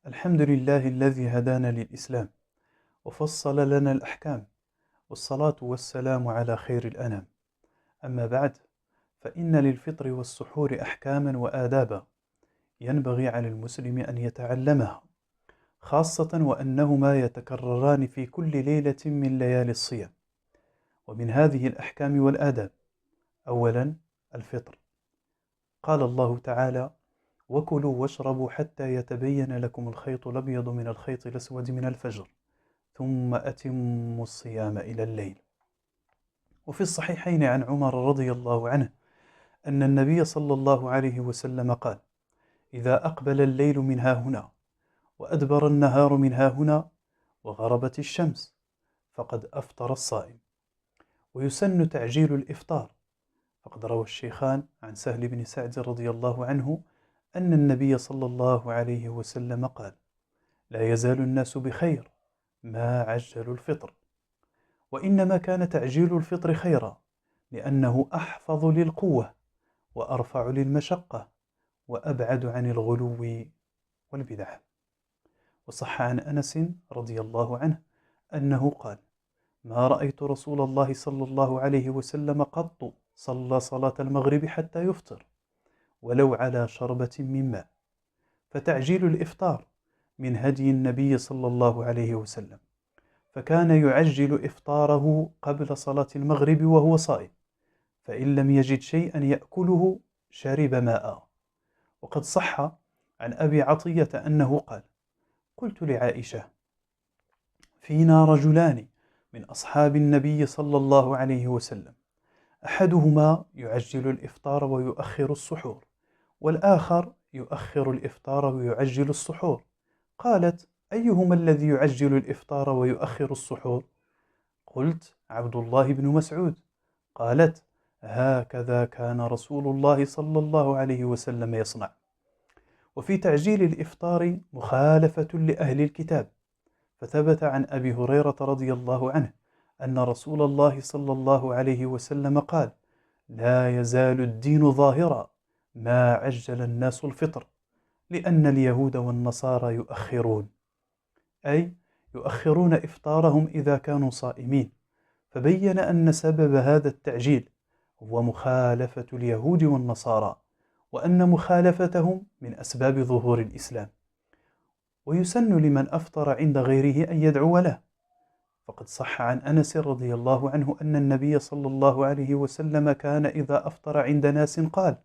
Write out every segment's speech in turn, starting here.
الحمد لله الذي هدانا للإسلام وفصل لنا الأحكام، والصلاة والسلام على خير الأنام. أما بعد، فإن للفطر والسحور أحكاما وآدابا ينبغي على المسلم أن يتعلمها، خاصة وأنهما يتكرران في كل ليلة من ليالي الصيام. ومن هذه الأحكام والآداب: أولا، الفطر. قال الله تعالى: وكلوا واشربوا حتى يتبين لكم الخيط الأبيض من الخيط الأسود من الفجر ثم أتموا الصيام إلى الليل. وفي الصحيحين عن عمر رضي الله عنه أن النبي صلى الله عليه وسلم قال: إذا أقبل الليل من ها هنا وأدبر النهار من ها هنا وغربت الشمس فقد أفطر الصائم. ويسن تعجيل الإفطار، فقد روى الشيخان عن سهل بن سعد رضي الله عنه أن النبي صلى الله عليه وسلم قال: لا يزال الناس بخير ما عجلوا الفطر. وإنما كان تعجيل الفطر خيرا، لأنه أحفظ للقوة وأرفع للمشقة وأبعد عن الغلو والبدع. وصح عن أنس رضي الله عنه أنه قال: ما رأيت رسول الله صلى الله عليه وسلم قط صلى صلاة المغرب حتى يفطر ولو على شربة من ماء. فتعجيل الإفطار من هدي النبي صلى الله عليه وسلم، فكان يعجل إفطاره قبل صلاة المغرب وهو صائم، فإن لم يجد شيئا يأكله شرب ماء. وقد صح عن أبي عطية أنه قال: قلت لعائشة: فينا رجلان من أصحاب النبي صلى الله عليه وسلم، أحدهما يعجل الإفطار ويؤخر السحور، والآخر يؤخر الإفطار ويعجل السحور. قالت: أيهما الذي يعجل الإفطار ويؤخر السحور؟ قلت: عبد الله بن مسعود. قالت: هكذا كان رسول الله صلى الله عليه وسلم يصنع. وفي تعجيل الإفطار مخالفة لأهل الكتاب، فثبت عن أبي هريرة رضي الله عنه أن رسول الله صلى الله عليه وسلم قال: لا يزال الدين ظاهرا ما عجل الناس الفطر، لأن اليهود والنصارى يؤخرون، أي يؤخرون إفطارهم إذا كانوا صائمين. فبين أن سبب هذا التعجيل هو مخالفة اليهود والنصارى، وأن مخالفتهم من أسباب ظهور الإسلام. ويسن لمن أفطر عند غيره أن يدعو له، فقد صح عن أنس رضي الله عنه أن النبي صلى الله عليه وسلم كان إذا أفطر عند ناس قال: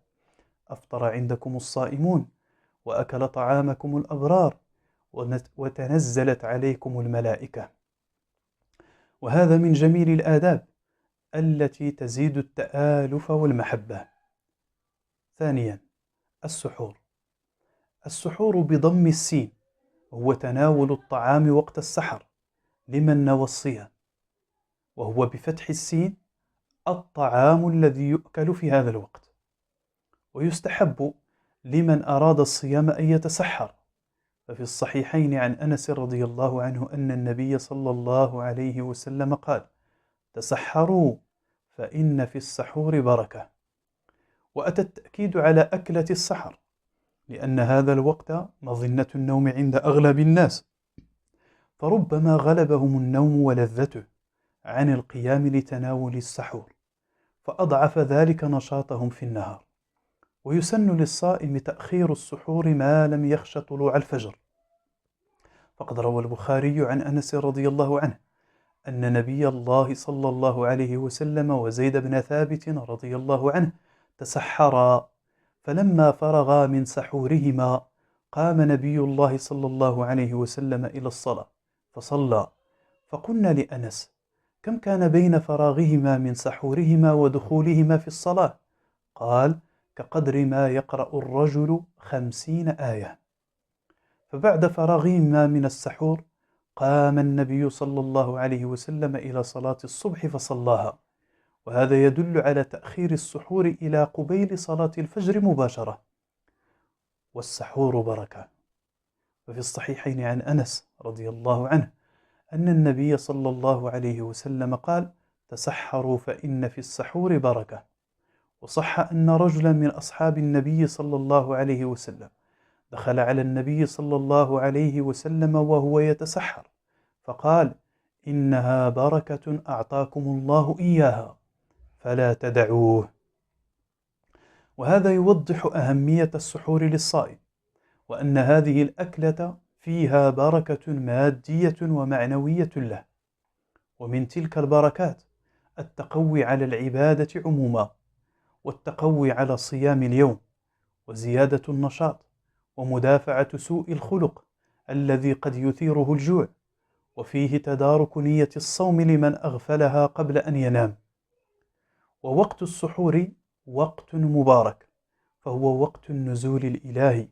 أفطر عندكم الصائمون وأكل طعامكم الأبرار وتنزلت عليكم الملائكة. وهذا من جميل الآداب التي تزيد التآلف والمحبة. ثانيا، السحور. السحور بضم السين هو تناول الطعام وقت السحر لمن نوى الصيام، وهو بفتح السين الطعام الذي يؤكل في هذا الوقت. ويستحب لمن أراد الصيام أن يتسحر، ففي الصحيحين عن أنس رضي الله عنه أن النبي صلى الله عليه وسلم قال: تسحروا فإن في السحور بركة. وأتى التأكيد على أكلة السحر، لأن هذا الوقت مظنة النوم عند أغلب الناس، فربما غلبهم النوم ولذته عن القيام لتناول السحور، فأضعف ذلك نشاطهم في النهار. ويسن للصائم تأخير السحور ما لم يخش طلوع الفجر، فقد روى البخاري عن أنس رضي الله عنه أن نبي الله صلى الله عليه وسلم وزيد بن ثابت رضي الله عنه تسحرا، فلما فرغا من سحورهما قام نبي الله صلى الله عليه وسلم إلى الصلاة فصلى. فقلنا لأنس: كم كان بين فراغهما من سحورهما ودخولهما في الصلاة؟ قال: كقدر ما يقرأ الرجل 50 آية. فبعد فراغهما من السحور قام النبي صلى الله عليه وسلم إلى صلاة الصبح فصلاها، وهذا يدل على تأخير السحور إلى قبيل صلاة الفجر مباشرة. والسحور بركة. وفي الصحيحين عن أنس رضي الله عنه أن النبي صلى الله عليه وسلم قال: تسحروا فإن في السحور بركة. وصح أن رجلا من أصحاب النبي صلى الله عليه وسلم دخل على النبي صلى الله عليه وسلم وهو يتسحر فقال: إنها بركة أعطاكم الله إياها فلا تدعوه. وهذا يوضح أهمية السحور للصائم، وأن هذه الأكلة فيها بركة مادية ومعنوية له. ومن تلك البركات التقوي على العبادة عموما، والتقوي على صيام اليوم، وزيادة النشاط، ومدافعة سوء الخلق الذي قد يثيره الجوع، وفيه تدارك نية الصوم لمن أغفلها قبل أن ينام. ووقت السحور وقت مبارك، فهو وقت النزول الإلهي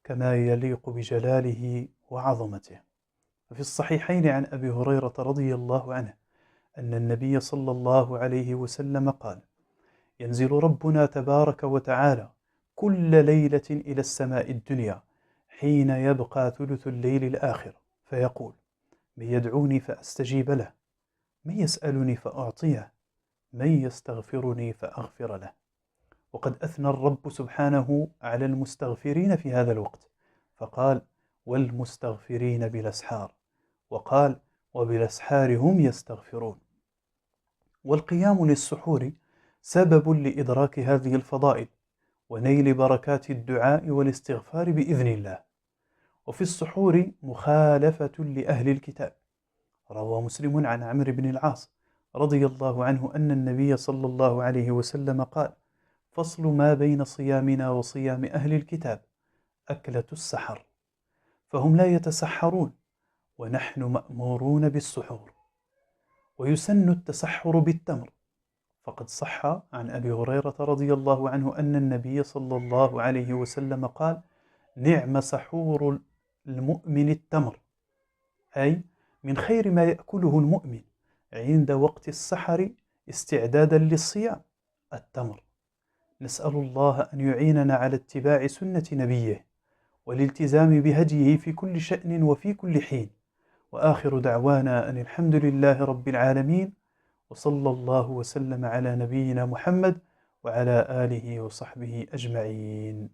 كما يليق بجلاله وعظمته. ففي الصحيحين عن أبي هريرة رضي الله عنه أن النبي صلى الله عليه وسلم قال: ينزل ربنا تبارك وتعالى كل ليلة إلى السماء الدنيا حين يبقى ثلث الليل الآخر، فيقول: من يدعوني فأستجيب له، من يسألني فأعطيه، من يستغفرني فأغفر له. وقد أثنى الرب سبحانه على المستغفرين في هذا الوقت فقال: والمستغفرين بالأسحار، وقال: وبالأسحار هم يستغفرون. والقيام للسحور سبب لإدراك هذه الفضائل ونيل بركات الدعاء والاستغفار بإذن الله. وفي السحور مخالفة لأهل الكتاب. روى مسلم عن عمرو بن العاص رضي الله عنه أن النبي صلى الله عليه وسلم قال: فصل ما بين صيامنا وصيام أهل الكتاب أكلة السحر، فهم لا يتسحرون ونحن مأمورون بالسحور. ويسن التسحر بالتمر، فقد صح عن أبي هريرة رضي الله عنه أن النبي صلى الله عليه وسلم قال: نعم سحور المؤمن التمر، أي من خير ما يأكله المؤمن عند وقت السحر استعدادا للصيام التمر. نسأل الله أن يعيننا على اتباع سنة نبيه والالتزام بهديه في كل شأن وفي كل حين. وآخر دعوانا أن الحمد لله رب العالمين، وصلى الله وسلم على نبينا محمد وعلى آله وصحبه أجمعين.